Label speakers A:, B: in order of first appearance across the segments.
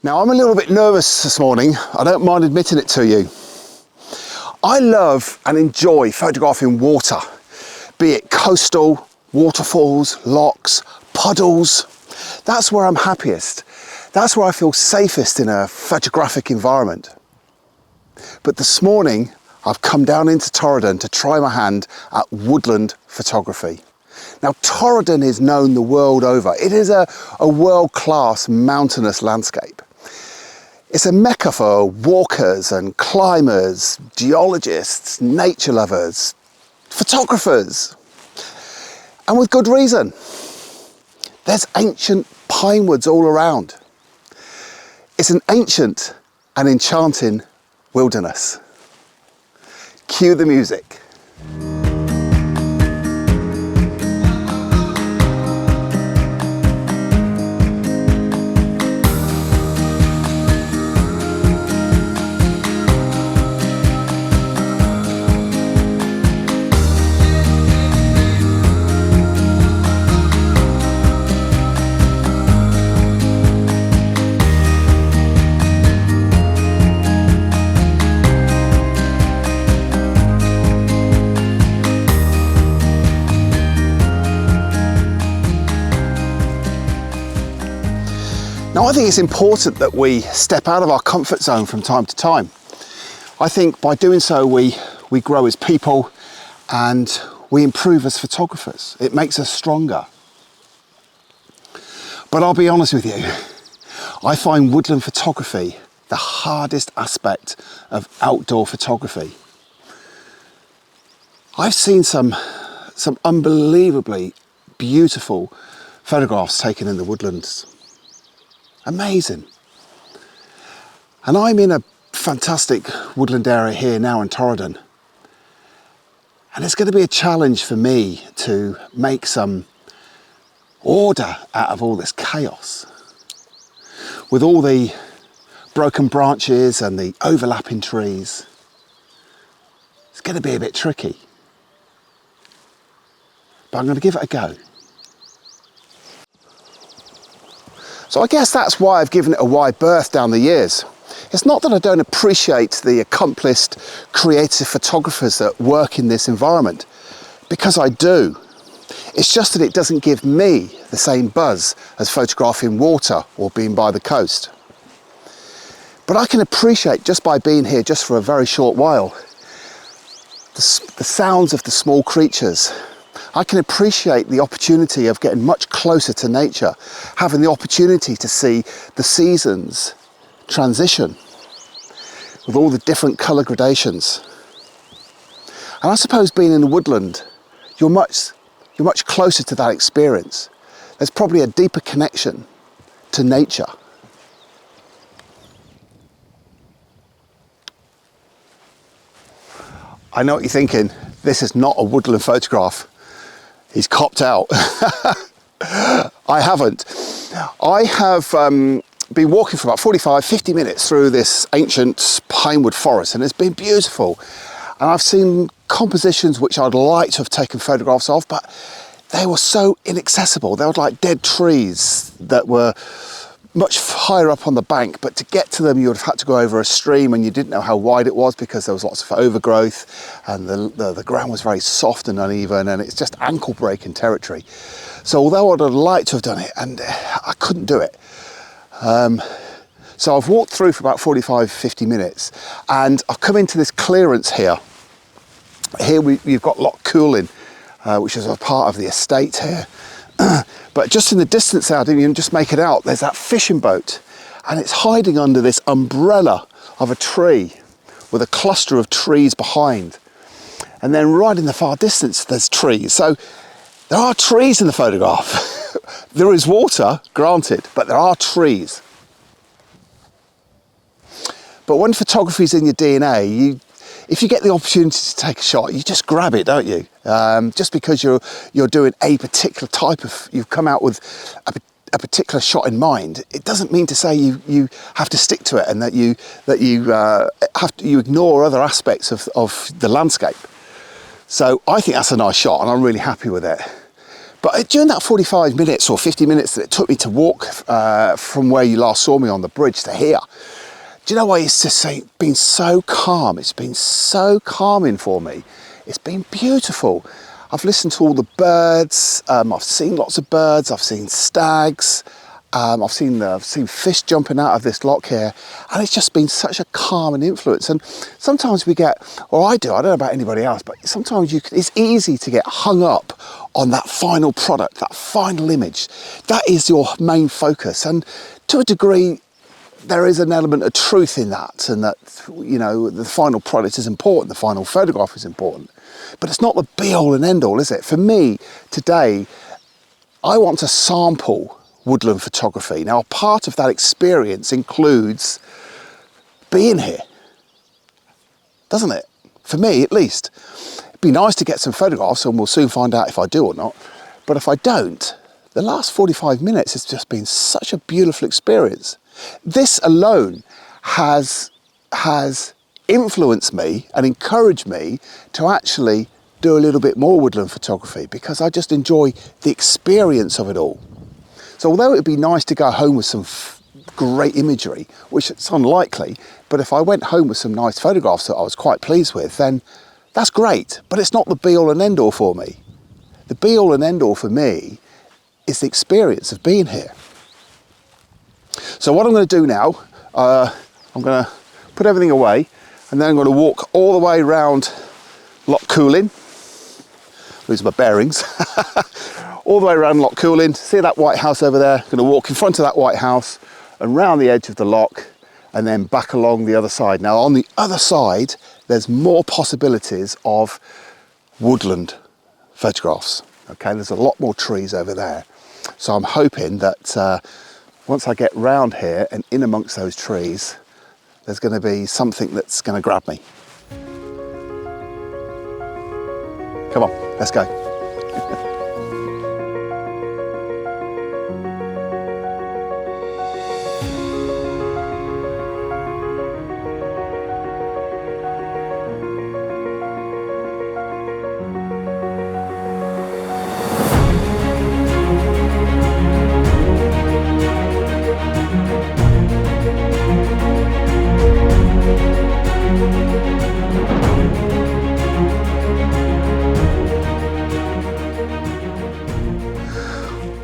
A: Now, I'm a little bit nervous this morning. I don't mind admitting it to you. I love and enjoy photographing water, be it coastal, waterfalls, lochs, puddles. That's where I'm happiest. That's where I feel safest in a photographic environment. But this morning, I've come down into Torridon to try my hand at Woodland Photography. Now, Torridon is known the world over. It is a world-class mountainous landscape. It's a mecca for walkers and climbers, geologists, nature lovers, photographers, and with good reason. There's ancient pine woods all around. It's an ancient and enchanting wilderness. Cue the music. Now, I think it's important that we step out of our comfort zone from time to time. I think by doing so, we grow as people and we improve as photographers. It makes us stronger. But I'll be honest with you, I find woodland photography the hardest aspect of outdoor photography. I've seen some unbelievably beautiful photographs taken in the woodlands. Amazing. And I'm in a fantastic woodland area here now in Torridon. And it's going to be a challenge for me to make some order out of all this chaos. With all the broken branches and the overlapping trees, it's going to be a bit tricky. But I'm going to give it a go. So I guess that's why I've given it a wide berth down the years. It's not that I don't appreciate the accomplished creative photographers that work in this environment, because I do. It's just that it doesn't give me the same buzz as photographing water or being by the coast. But I can appreciate, just by being here just for a very short while, the sounds of the small creatures. I can appreciate the opportunity of getting much closer to nature, having the opportunity to see the seasons transition with all the different colour gradations. And I suppose being in the woodland, you're much closer to that experience. There's probably a deeper connection to nature. I know what you're thinking, this is not a woodland photograph. He's copped out. I haven't. I have been walking for about 45-50 minutes through this ancient pinewood forest, and it's been beautiful. And I've seen compositions which I'd like to have taken photographs of, but they were so inaccessible. They were like dead trees that were much higher up on the bank, but to get to them you would have had to go over a stream, and you didn't know how wide it was because there was lots of overgrowth and the ground was very soft and uneven, and it's just ankle breaking territory. So although I'd have liked to have done it, and I couldn't do it. So I've walked through for about 45-50 minutes, and I've come into this clearance here. Here you've got Loch Cooling, which is a part of the estate here. But just in the distance out, you can just make it out, there's that fishing boat, and it's hiding under this umbrella of a tree with a cluster of trees behind. And then right in the far distance, there's trees. So there are trees in the photograph. There is water, granted, but there are trees. But when photography is in your DNA, if you get the opportunity to take a shot, you just grab it, don't you? Just because you're doing a particular type of, you've come out with a particular shot in mind, it doesn't mean to say you have to stick to it, and that you ignore other aspects of the landscape. So I think that's a nice shot, and I'm really happy with it. But during that 45 minutes or 50 minutes that it took me to walk from where you last saw me on the bridge to here, do you know why? It's just been so calm. It's been so calming for me. It's been beautiful. I've listened to all the birds. I've seen lots of birds. I've seen stags. I've seen fish jumping out of this lock here, and it's just been such a calming influence. And sometimes we get, or I don't know about anybody else, but sometimes it's easy to get hung up on that final product, that final image. That is your main focus, and to a degree, there is an element of truth in that, and that, you know, the final product is important, the final photograph is important, but it's not the be all and end all, is it? For me today, I want to sample woodland photography. Now, part of that experience includes being here, doesn't it? For me, at least. It'd be nice to get some photographs, and we'll soon find out if I do or not. But if I don't, the last 45 minutes has just been such a beautiful experience. This alone has influenced me and encouraged me to actually do a little bit more woodland photography, because I just enjoy the experience of it all. So although it would be nice to go home with some great imagery, which it's unlikely, but if I went home with some nice photographs that I was quite pleased with, then that's great, but it's not the be all and end all for me. The be all and end all for me is the experience of being here. So what I'm going to do now, I'm going to put everything away, and then I'm going to walk all the way around Loch Coolin, lose my bearings, all the way around Loch Coolin. See that white house over there? I'm going to walk in front of that white house and round the edge of the loch, and then back along the other side. Now on the other side, there's more possibilities of woodland photographs. Okay, there's a lot more trees over there. So I'm hoping that once I get round here and in amongst those trees, there's going to be something that's going to grab me. Come on, let's go.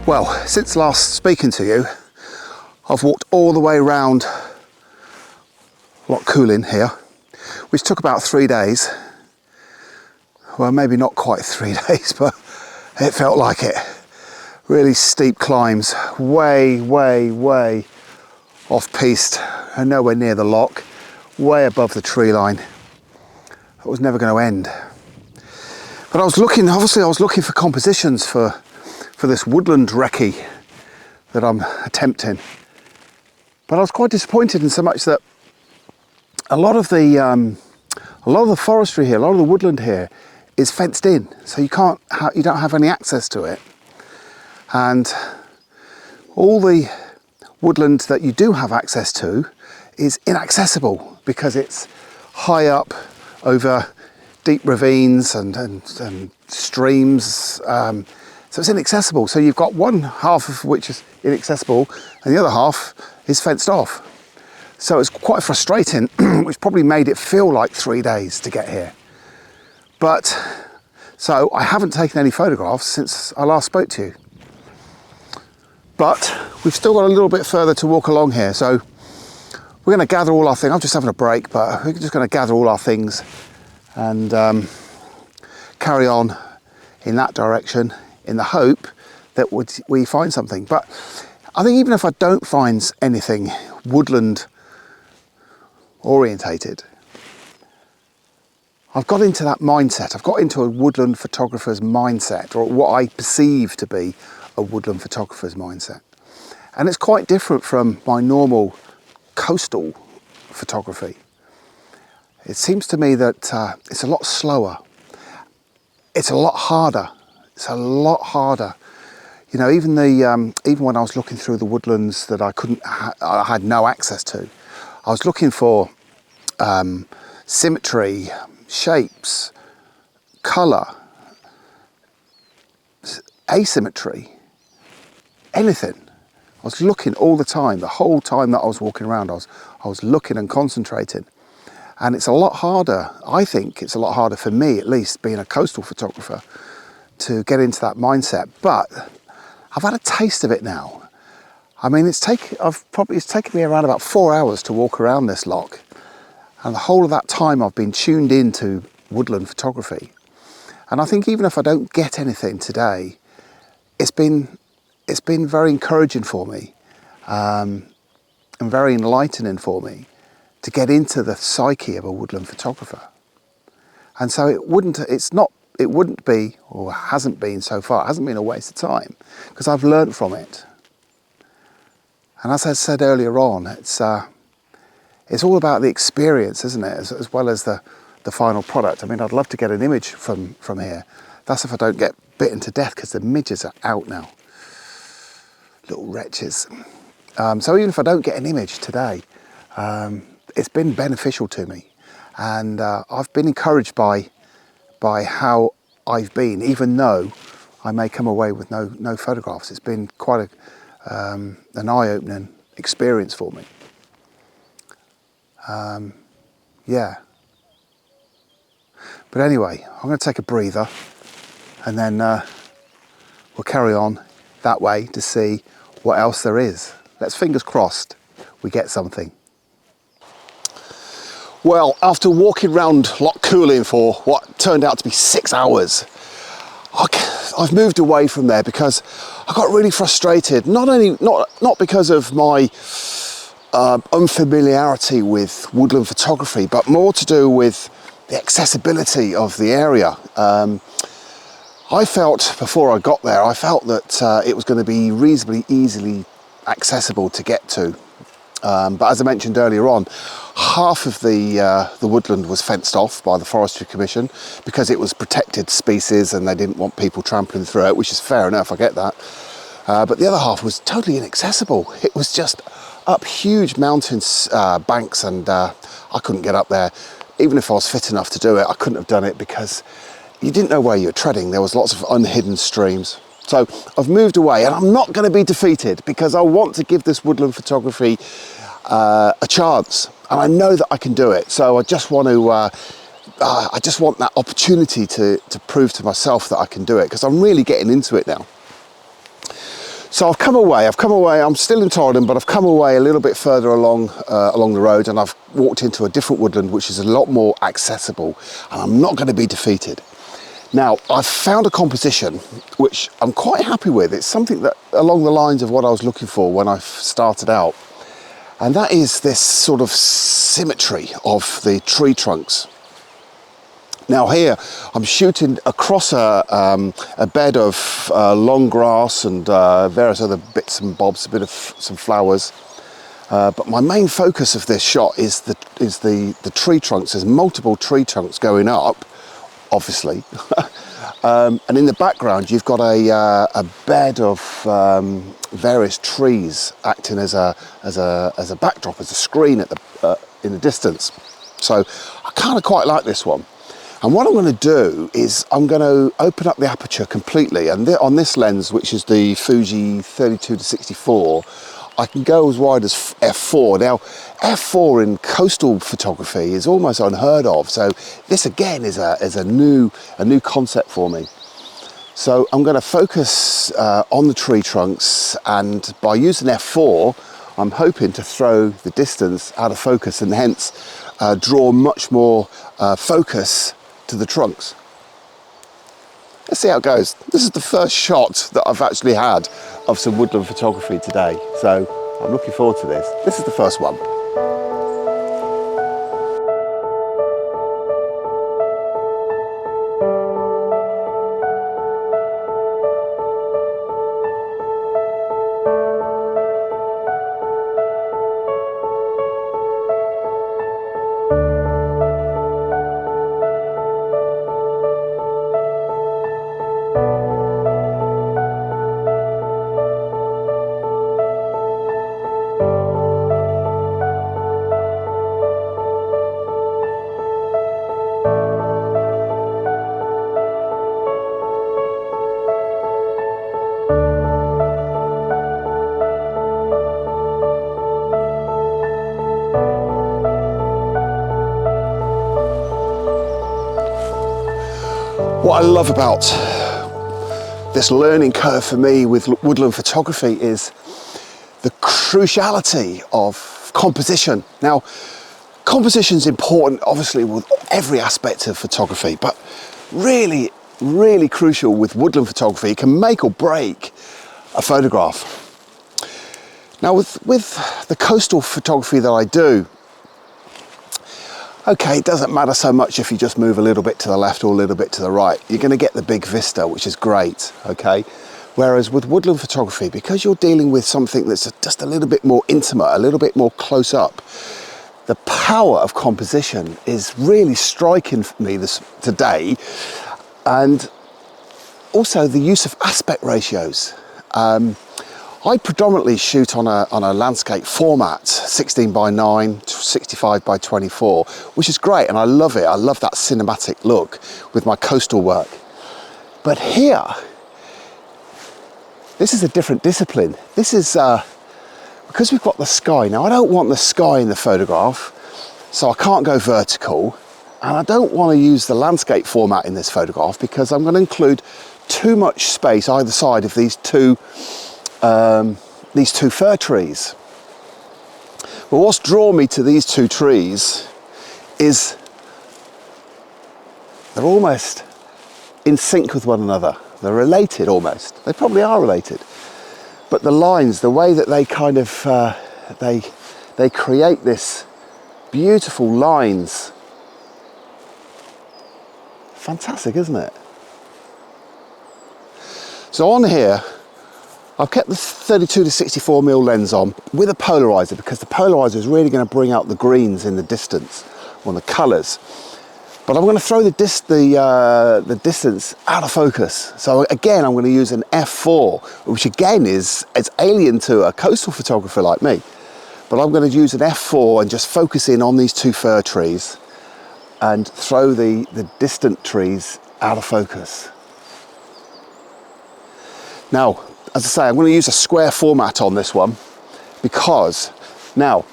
A: Well, since last speaking to you, I've walked all the way around Loch Coolin here, which took about 3 days. Well, maybe not quite 3 days, but it felt like it. Really steep climbs, way off-piste and nowhere near the loch, way above the tree line. It was never going to end. But I was looking for compositions for this woodland recce that I'm attempting. But I was quite disappointed in so much that a lot of the forestry here, a lot of the woodland here is fenced in, so you don't have any access to it. And all the woodland that you do have access to is inaccessible because it's high up over deep ravines and streams. So it's inaccessible. So you've got one half of which is inaccessible and the other half is fenced off. So it's quite frustrating, which probably made it feel like 3 days to get here. But, so I haven't taken any photographs since I last spoke to you. But we've still got a little bit further to walk along here. So we're going to gather all our things. I'm just having a break, but we're just going to gather all our things and carry on in that direction, in the hope that we find something. But I think even if I don't find anything woodland orientated, I've got into that mindset. I've got into a woodland photographer's mindset, or what I perceive to be a woodland photographer's mindset. And it's quite different from my normal coastal photography. It seems to me that it's a lot slower. It's a lot harder. It's a lot harder. You know, even when I was looking through the woodlands that I had no access to, I was looking for symmetry, shapes, colour, asymmetry, anything. I was looking all the time, the whole time that I was walking around, I was looking and concentrating. And it's a lot harder, I think it's a lot harder for me, at least, being a coastal photographer, to get into that mindset. But I've had a taste of it now. I mean, it's taken me around about 4 hours to walk around this loch. And the whole of that time I've been tuned into woodland photography. And I think even if I don't get anything today, it's been very encouraging for me, and very enlightening for me to get into the psyche of a woodland photographer. And so it wouldn't be, or hasn't been so far, it hasn't been a waste of time, because I've learnt from it. And as I said earlier on, it's all about the experience, isn't it, as well as the final product. I mean, I'd love to get an image from here. That's if I don't get bitten to death, because the midges are out now. Little wretches. So even if I don't get an image today, it's been beneficial to me. And I've been encouraged by how I've been, even though I may come away with no photographs. It's been quite an eye-opening experience for me. Yeah. But anyway, I'm going to take a breather, and then we'll carry on that way to see what else there is. Let's fingers crossed we get something. Well, after walking round Loch Cooling for what turned out to be 6 hours, I've moved away from there because I got really frustrated. Not because of my unfamiliarity with woodland photography, but more to do with the accessibility of the area. I felt, before I got there, that it was going to be reasonably easily accessible to get to. But as I mentioned earlier on, half of the woodland was fenced off by the Forestry Commission because it was protected species and they didn't want people trampling through it, which is fair enough, I get that. But the other half was totally inaccessible. It was just up huge mountain banks, and I couldn't get up there. Even if I was fit enough to do it, I couldn't have done it because you didn't know where you were treading. There was lots of unhidden streams. So I've moved away, and I'm not going to be defeated because I want to give this woodland photography a chance, and I know that I can do it. So I just want to, I just want that opportunity to prove to myself that I can do it, because I'm really getting into it now. So I've come away, I'm still in Torridon, but I've come away a little bit further along the road, and I've walked into a different woodland which is a lot more accessible, and I'm not going to be defeated. Now, I've found a composition which I'm quite happy with. It's something that along the lines of what I was looking for when I started out, and that is this sort of symmetry of the tree trunks. Now here, I'm shooting across a bed of long grass and various other bits and bobs, a bit of some flowers. But my main focus of this shot is the tree trunks. There's multiple tree trunks going up, obviously. And in the background, you've got a bed of various trees acting as a backdrop, as a screen in the distance. So I kind of quite like this one. And what I'm going to do is I'm going to open up the aperture completely, and on this lens, which is the Fuji 32-64, I can go as wide as f4. Now, f4 in coastal photography is almost unheard of, so this again is a new concept for me. So I'm going to focus on the tree trunks, and by using f4, I'm hoping to throw the distance out of focus and hence draw much more focus to the trunks. Let's see how it goes. This is the first shot that I've actually had of some woodland photography today, so I'm looking forward to this. This is the first one. What I love about this learning curve for me with woodland photography is the cruciality of composition. Now, composition's important, obviously, with every aspect of photography, but really, really crucial with woodland photography. It can make or break a photograph. Now, with the coastal photography that I do, okay, it doesn't matter so much if you just move a little bit to the left or a little bit to the right. You're going to get the big vista, which is great, okay? Whereas with woodland photography, because you're dealing with something that's just a little bit more intimate, a little bit more close up, the power of composition is really striking for me today, and also the use of aspect ratios. I predominantly shoot on a landscape format, 16 by 9, 65 by 24, which is great, and I love it. I love that cinematic look with my coastal work. But here, this is a different discipline. This is, because we've got the sky. Now, I don't want the sky in the photograph, so I can't go vertical, and I don't want to use the landscape format in this photograph because I'm going to include too much space either side of these two fir trees. But what's drawn me to these two trees is they're almost in sync with one another. They're related almost. They probably are related. But the lines, the way that they kind of, they create this beautiful lines. Fantastic, isn't it? So on here, I've kept the 32 to 64mm lens on with a polarizer because the polarizer is really going to bring out the greens in the distance, or the colours. But I'm going to throw the distance out of focus. So again, I'm going to use an f4, which again is alien to a coastal photographer like me. But I'm going to use an f4 and just focus in on these two fir trees and throw the distant trees out of focus. Now, as I say, I'm going to use a square format on this one because now,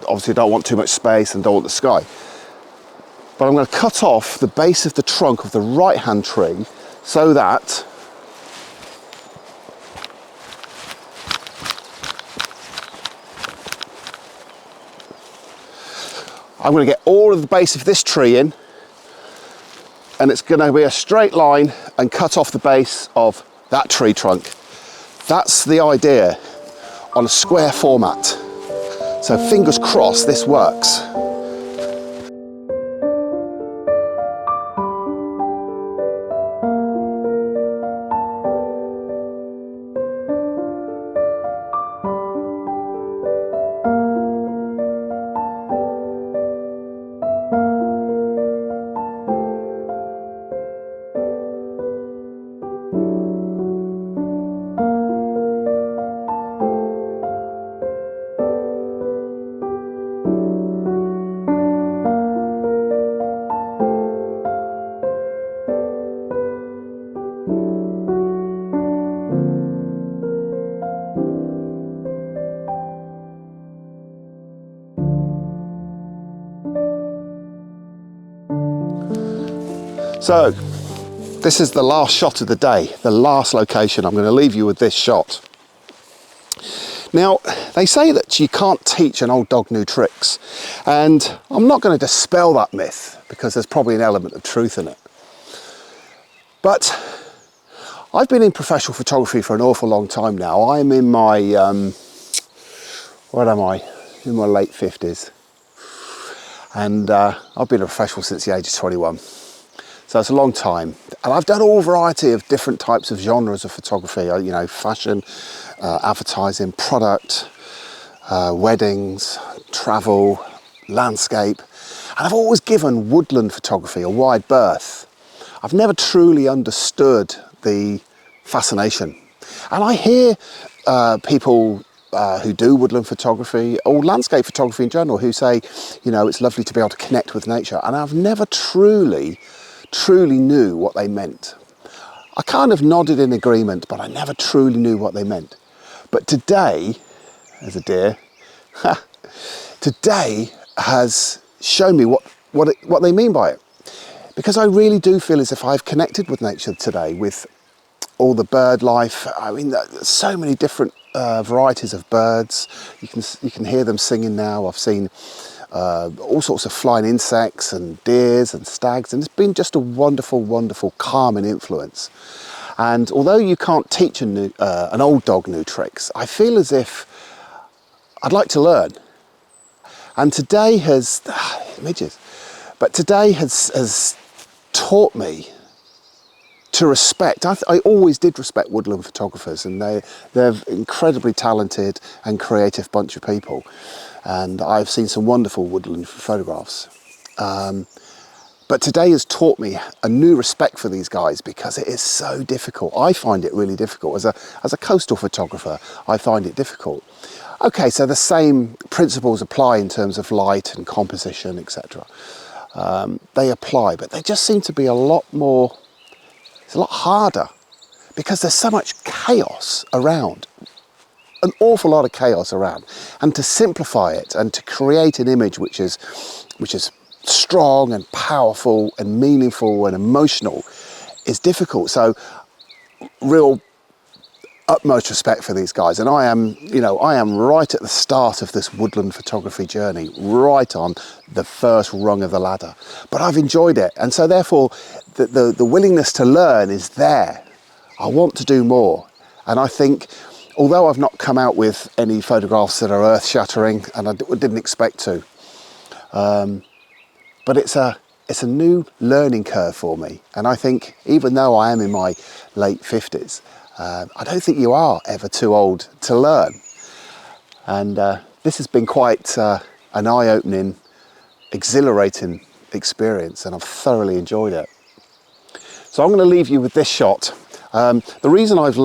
A: obviously I don't want too much space and don't want the sky, but I'm going to cut off the base of the trunk of the right hand tree so that I'm going to get all of the base of this tree in, and it's going to be a straight line and cut off the base of that tree trunk. That's the idea on a square format. So fingers crossed this works. So, this is the last shot of the day, the last location. I'm going to leave you with this shot. Now, they say that you can't teach an old dog new tricks, and I'm not going to dispel that myth because there's probably an element of truth in it. But I've been in professional photography for an awful long time now. I'm in my, what am I? In my late 50s. And I've been a professional since the age of 21. So it's a long time. And I've done all variety of different types of genres of photography, you know, fashion, advertising, product, weddings, travel, landscape. And I've always given woodland photography a wide berth. I've never truly understood the fascination. And I hear people who do woodland photography or landscape photography in general who say, you know, it's lovely to be able to connect with nature. And I've never truly knew what they meant. I kind of nodded in agreement, but I never truly knew what they meant. But today, as a deer, today has shown me what what they mean by it. Because I really do feel as if I've connected with nature today, with all the bird life. I mean, there's so many different varieties of birds. You can hear them singing now. I've seen all sorts of flying insects and deers and stags, and it's been just a wonderful, wonderful calming influence. And although you can't teach an old dog new tricks, I feel as if I'd like to learn. And today has taught me to respect. I always did respect woodland photographers, and they're incredibly talented and creative bunch of people. And I've seen some wonderful woodland photographs. But today has taught me a new respect for these guys, because it is so difficult. I find it really difficult. As a coastal photographer, I find it difficult. Okay, so the same principles apply in terms of light and composition, etc. They apply, but they just seem to be a lot harder, because there's so much chaos around. An awful lot of chaos around. And to simplify it and to create an image which is strong and powerful and meaningful and emotional is difficult. So real utmost respect for these guys. And I am right at the start of this woodland photography journey, right on the first rung of the ladder. But I've enjoyed it. And so therefore the willingness to learn is there. I want to do more. And I think, although I've not come out with any photographs that are earth-shattering, and I didn't expect to, but it's a new learning curve for me. And I think, even though I am in my late 50s, I don't think you are ever too old to learn. And this has been quite an eye-opening, exhilarating experience, and I've thoroughly enjoyed it. So I'm going to leave you with this shot. The reason I've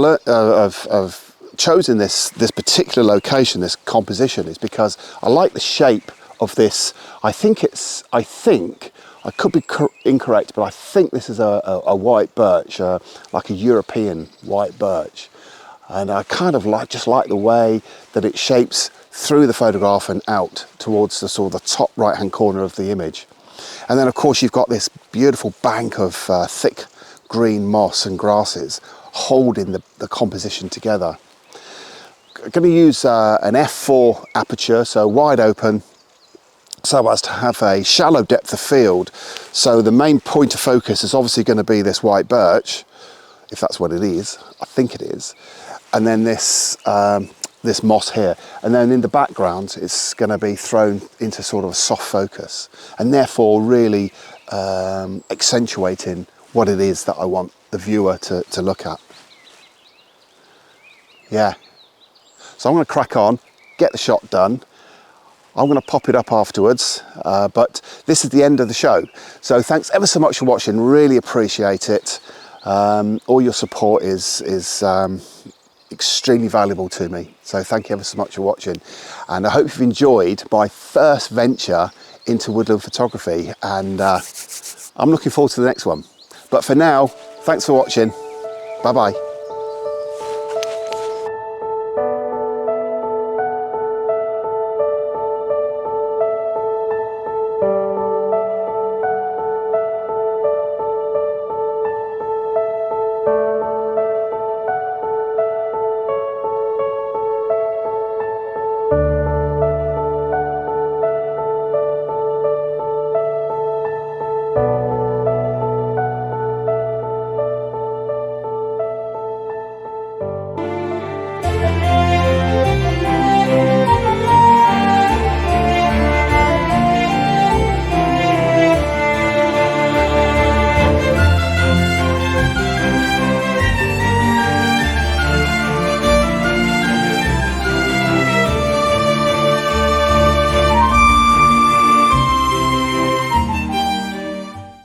A: chosen this particular location, this composition, is because I like the shape of this. I could be incorrect, but I think this is a white birch, like a European white birch. And I kind of just like the way that it shapes through the photograph and out towards the sort of the top right-hand corner of the image. And then of course you've got this beautiful bank of thick green moss and grasses holding the composition together. I'm going to use an f4 aperture, so wide open, so as to have a shallow depth of field. So the main point of focus is obviously going to be this white birch, if that's what it is. I think it is. And then this moss here. And then in the background, it's going to be thrown into sort of a soft focus, and therefore really accentuating what it is that I want the viewer to look at. Yeah. So I'm going to crack on, get the shot done. I'm going to pop it up afterwards, but this is the end of the show. So thanks ever so much for watching, really appreciate it. All your support is extremely valuable to me. So thank you ever so much for watching. And I hope you've enjoyed my first venture into woodland photography, and I'm looking forward to the next one. But for now, thanks for watching. Bye-bye.